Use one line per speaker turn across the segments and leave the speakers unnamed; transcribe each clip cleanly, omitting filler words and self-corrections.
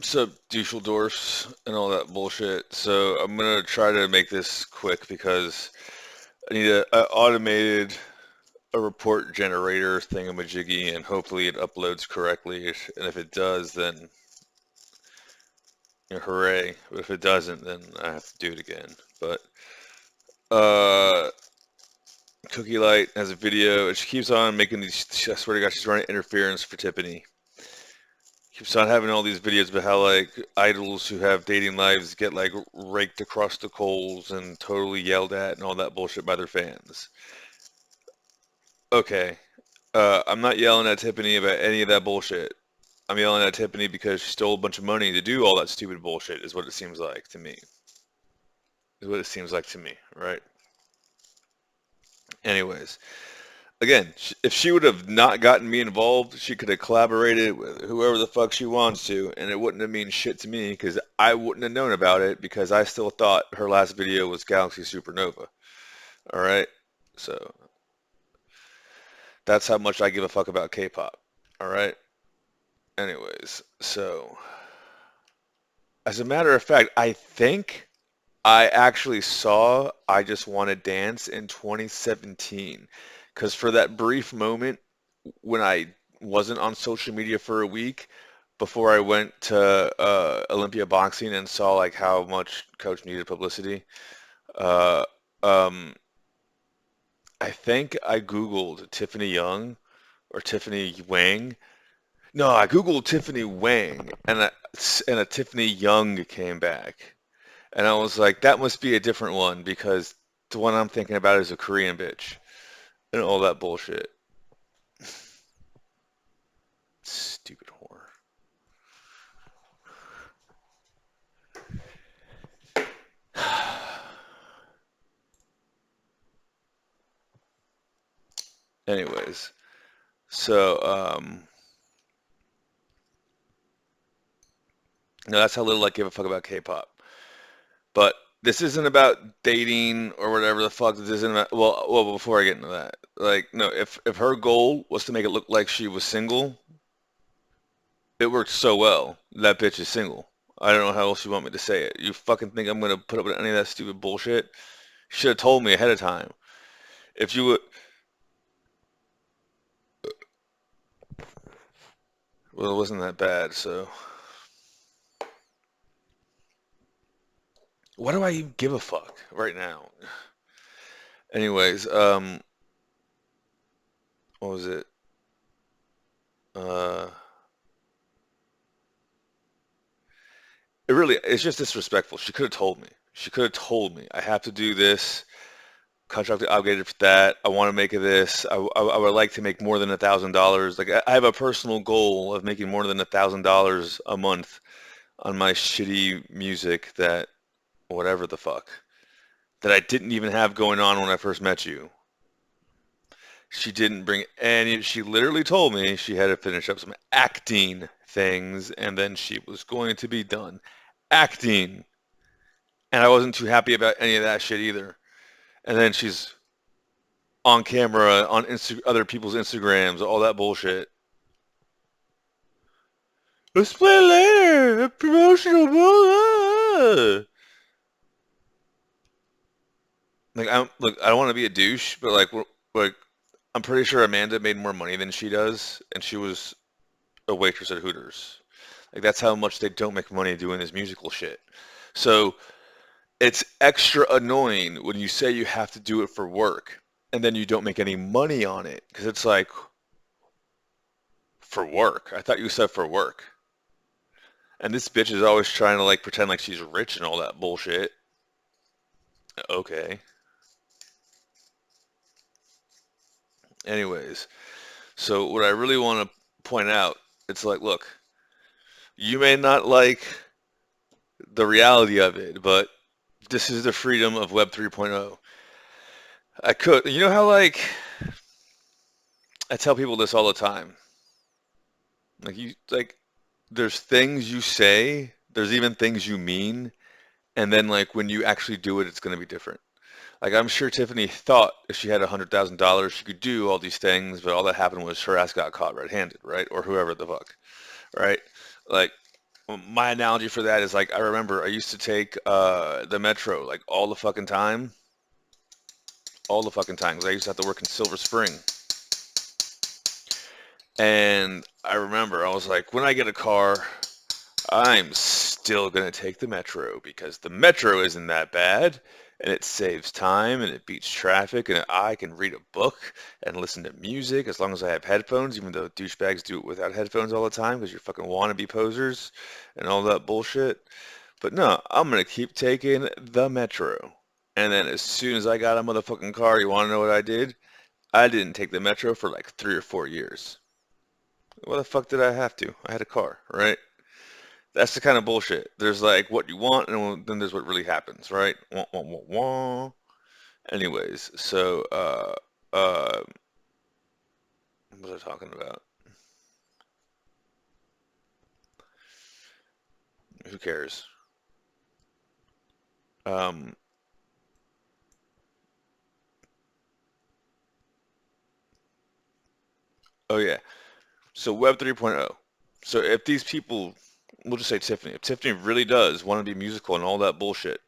Sub Dusseldorfs and all that bullshit. So I'm gonna try to make this quick because I need a automated a report generator thingamajiggy, and hopefully it uploads correctly. And if it does, then hooray. But if it doesn't, then I have to do it again. But uh, Cookie Light has a video, and she keeps on making these. I swear to God, she's running interference for Tiffany. Keeps on having all these videos about how like idols who have dating lives get like raked across the coals and totally yelled at and all that bullshit by their fans. Okay, I'm not yelling at Tiffany about any of that bullshit. I'm yelling at Tiffany because she stole a bunch of money to do all that stupid bullshit, is what it seems like to me. Is what it seems like to me, right? Anyways, again, if she would have not gotten me involved, she could have collaborated with whoever the fuck she wants to, and it wouldn't have mean shit to me because I wouldn't have known about it because I still thought her last video was Galaxy Supernova. All right? So that's how much I give a fuck about K-pop. All right? Anyways, so as a matter of fact, I think I actually saw I Just Wanna Dance in 2017 because for that brief moment when I wasn't on social media for a week before I went to Olympia Boxing and saw like how much Coach needed publicity, uh, um, I think I Googled Tiffany Young or Tiffany Wang. No, I Googled Tiffany Wang and a Tiffany Young came back. And I was like, that must be a different one because the one I'm thinking about is a Korean bitch and all that bullshit. Stupid whore. Anyways, so no, that's how little I give a fuck about K-pop. But this isn't about dating or whatever the fuck. This isn't about. Well, before I get into that, like, no, if her goal was to make it look like she was single, it worked so well. That bitch is single. I don't know how else you want me to say it. You fucking think I'm gonna put up with any of that stupid bullshit? Should have told me ahead of time. If you would, well, it wasn't that bad. So, why do I even give a fuck right now? Anyways, what was it? Uh, it's just disrespectful. She could have told me. She could have told me I have to do this. Contracted obligated for that. I want to make this. I would like to make more than $1,000. Like I have a personal goal of making more than $1,000 a month on my shitty music that whatever the fuck that I didn't even have going on when I first met you. She didn't bring any. She literally told me she had to finish up some acting things and then she was going to be done acting. And I wasn't too happy about any of that shit either. And then she's on camera on other people's Instagrams, all that bullshit. Let's play later. A promotional bull. Like I don't want to be a douche, but like I'm pretty sure Amanda made more money than she does, and she was a waitress at Hooters. Like that's how much they don't make money doing this musical shit. So it's extra annoying when you say you have to do it for work, and then you don't make any money on it because it's like for work. I thought you said for work. And this bitch is always trying to like pretend like she's rich and all that bullshit. Okay. Anyways, so what I really want to point out, it's like, look, you may not like the reality of it, but this is the freedom of Web 3.0. I could, you know how like I tell people this all the time. Like there's things you say, there's even things you mean, and then like when you actually do it, it's going to be different. Like I'm sure Tiffany thought if she had $100,000, she could do all these things, but all that happened was her ass got caught red-handed, right? Or whoever the fuck, right? Like My analogy for that is like I remember I used to take the metro like all the fucking time, because I used to have to work in Silver Spring. And I remember I was like, when I get a car, I'm still gonna take the metro because the metro isn't that bad and it saves time and it beats traffic and I can read a book and listen to music as long as I have headphones, even though douchebags do it without headphones all the time because you're fucking wannabe posers and all that bullshit. But no, I'm gonna keep taking the metro. And then as soon as I got a motherfucking car, you wanna know what I did? I didn't take the metro for like 3 or 4 years. Why the fuck did I have to? I had a car, right? That's the kind of bullshit. There's like what you want, and then there's what really happens, right? Wah, wah, wah, wah. Anyways, so what was I talking about? Who cares? Um, oh yeah. So Web 3.0. So if these people, we'll just say Tiffany, if Tiffany really does want to be musical and all that bullshit,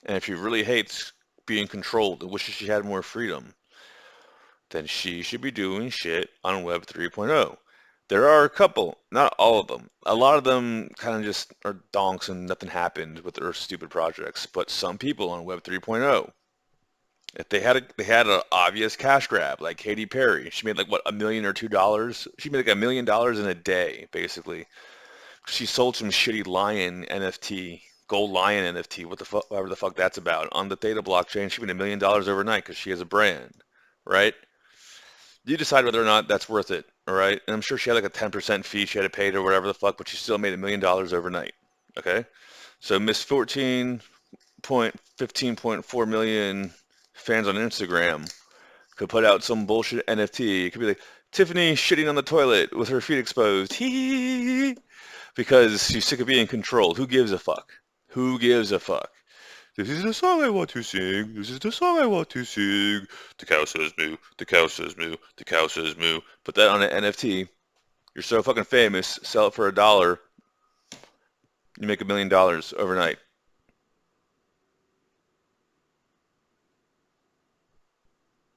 and if she really hates being controlled and wishes she had more freedom, then she should be doing shit on Web 3.0. There are a couple, not all of them. A lot of them kind of just are donks and nothing happened with their stupid projects. But some people on Web 3.0, if they had an obvious cash grab, like Katy Perry. She made like what, $1 million or $2? She made like $1 million in a day, basically. She sold some shitty lion NFT, gold lion NFT, what the fuck, whatever the fuck that's about, on the Theta blockchain. She made $1 million overnight because she has a brand, right? You decide whether or not that's worth it, all right? And I'm sure she had like a 10% fee she had to pay or whatever the fuck, but she still made $1 million overnight, okay? So Miss 14.15.4 million fans on Instagram could put out some bullshit NFT. It could be like Tiffany shitting on the toilet with her feet exposed, hee, because she's sick of being controlled. Who gives a fuck? Who gives a fuck? This is the song I want to sing. This is the song I want to sing. The cow says moo. The cow says moo. The cow says moo. Put that on an NFT. You're so fucking famous. Sell it for $1. You make $1 million overnight.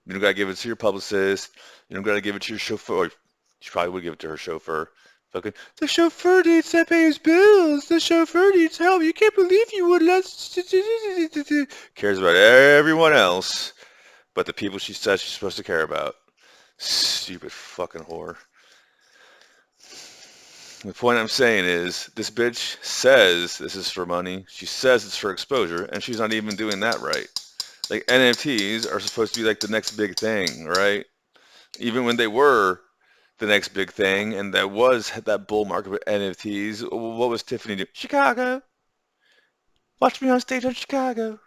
You don't gotta give it to your publicist. You don't gotta give it to your chauffeur. She probably would give it to her chauffeur. Fucking, the chauffeur needs to pay his bills. The chauffeur needs help. You can't believe you would let. Cares about everyone else but the people she says she's supposed to care about. Stupid fucking whore. The point I'm saying is, this bitch says this is for money. She says it's for exposure, and she's not even doing that right. Like, NFTs are supposed to be like the next big thing, right? Even when they were the next big thing, and that was that bull market with NFTs, what was Tiffany doing? Chicago. Watch me on stage on Chicago.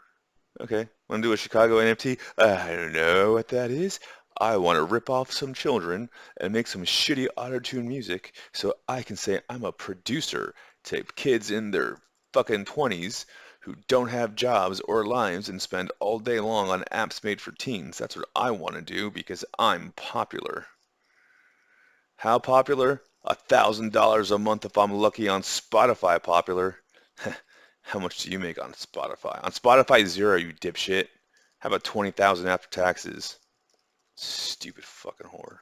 Okay, want to do a Chicago NFT? I don't know what that is. I want to rip off some children and make some shitty auto-tune music so I can say I'm a producer to kids in their fucking 20s who don't have jobs or lives and spend all day long on apps made for teens. That's what I want to do because I'm popular. How popular? $1,000 a month if I'm lucky on Spotify popular. How much do you make on Spotify? On Spotify, zero, you dipshit. How about 20,000 after taxes? Stupid fucking whore.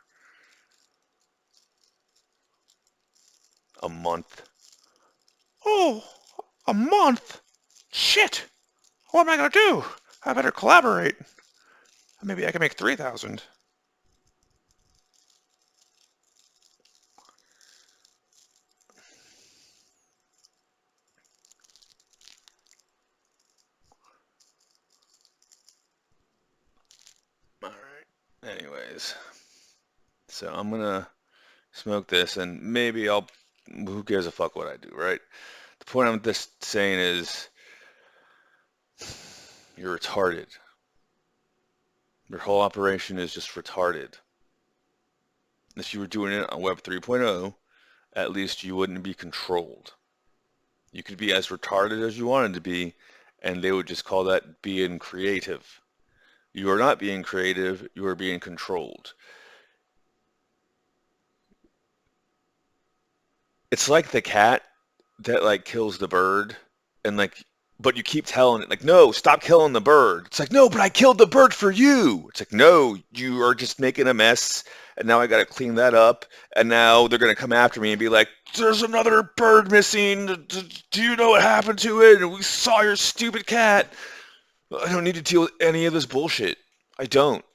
A month. Oh, a month? Shit! What am I gonna do? I better collaborate. Maybe I can make 3,000. All right. Anyways, so I'm gonna smoke this and maybe I'll. Who gives a fuck what I do, right? The point I'm just saying is you're retarded. Your whole operation is just retarded. If you were doing it on Web 3.0, at least you wouldn't be controlled. You could be as retarded as you wanted to be, and they would just call that being creative. You are not being creative, you are being controlled. It's like the cat that like kills the bird, and like, but you keep telling it like, no, stop killing the bird. It's like, no, but I killed the bird for you. It's like, no, you are just making a mess, and now I got to clean that up, and now they're gonna come after me and be like, there's another bird missing. Do you know what happened to it? And we saw your stupid cat. I don't need to deal with any of this bullshit. I don't.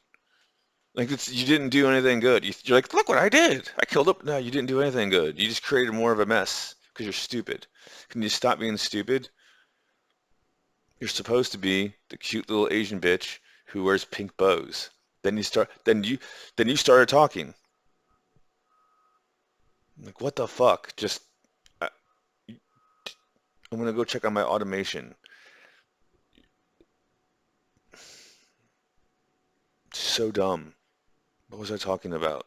Like you didn't do anything good. You're like, look what I did. I killed him. No, you didn't do anything good. You just created more of a mess because you're stupid. Can you stop being stupid? You're supposed to be the cute little Asian bitch who wears pink bows. Then you start. Then you started talking. Like what the fuck? Just I, I'm gonna go check on my automation. So dumb. What was I talking about?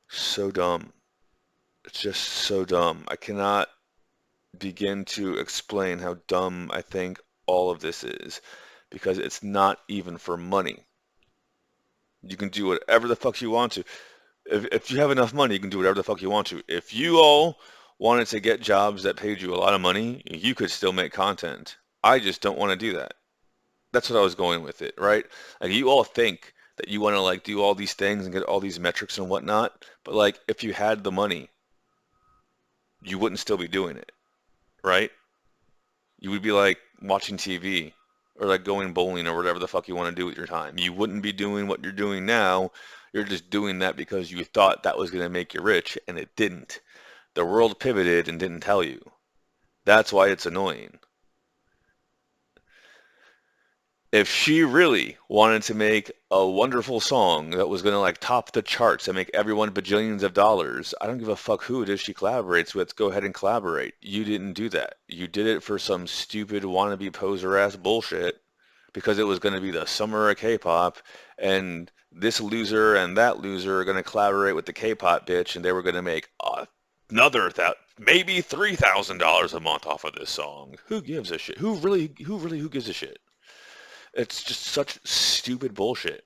So dumb. It's just so dumb. I cannot begin to explain how dumb I think all of this is because it's not even for money. You can do whatever the fuck you want to. If you have enough money, you can do whatever the fuck you want to. If you all wanted to get jobs that paid you a lot of money, you could still make content. I just don't want to do that. That's what I was going with it, right? Like you all think that you want to like do all these things and get all these metrics and whatnot, but like if you had the money, you wouldn't still be doing it, right? You would be like watching TV or like going bowling or whatever the fuck you want to do with your time. You wouldn't be doing what you're doing now. You're just doing that because you thought that was going to make you rich and it didn't. The world pivoted and didn't tell you. That's why it's annoying. If she really wanted to make a wonderful song that was going to like top the charts and make everyone bajillions of dollars, I don't give a fuck who it is she collaborates with. Go ahead and collaborate. You didn't do that. You did it for some stupid wannabe poser ass bullshit because it was going to be the summer of K-pop and this loser and that loser are going to collaborate with the K-pop bitch and they were going to make another that maybe $3,000 a month off of this song. Who gives a shit? Who gives a shit? It's just such stupid bullshit.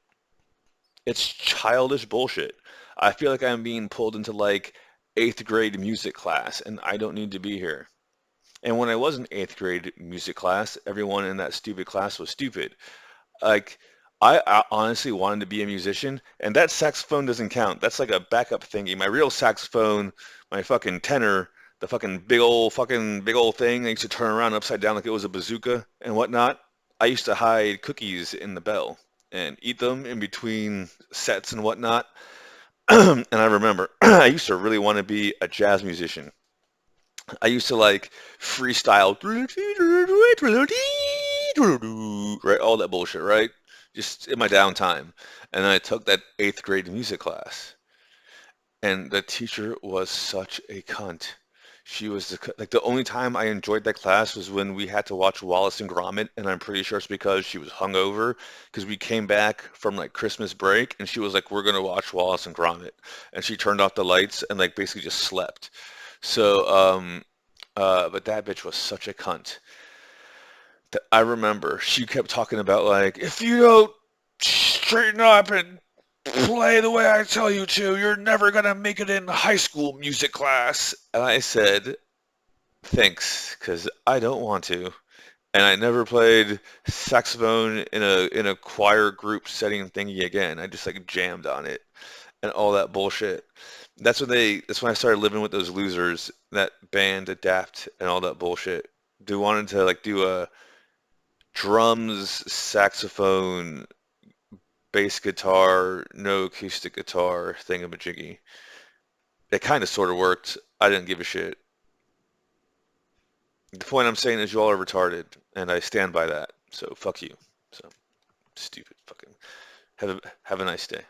It's childish bullshit. I feel like I'm being pulled into like eighth grade music class and I don't need to be here. And when I was in eighth grade music class, everyone in that stupid class was stupid. Like, I honestly wanted to be a musician, and that saxophone doesn't count. That's like a backup thingy. My real saxophone, my fucking tenor, the fucking big old thing I used to turn around upside down like it was a bazooka and whatnot. I used to hide cookies in the bell and eat them in between sets and whatnot. And I remember I used to really want to be a jazz musician. I used to like freestyle, right? All that bullshit, right? Just in my downtime. And then I took that eighth grade music class, and the teacher was such a cunt. She was like the only time I enjoyed that class was when we had to watch Wallace and Gromit, and I'm pretty sure it's because she was hungover because we came back from like Christmas break, and she was like, "We're gonna watch Wallace and Gromit," and she turned off the lights and like basically just slept. So, but that bitch was such a cunt. I remember she kept talking about like, if you don't straighten up and play the way I tell you to, you're never gonna make it in high school music class. And I said, thanks, because I don't want to. And I never played saxophone in a choir group setting thingy again. I just like jammed on it and all that bullshit. That's when I started living with those losers, that band Adapt and all that bullshit. They wanted to like do a drums, saxophone, bass guitar, no acoustic guitar thingamajiggy. It kind of sort of worked. I didn't give a shit. The point I'm saying is you all are retarded, and I stand by that. So fuck you. So stupid fucking. Have a nice day.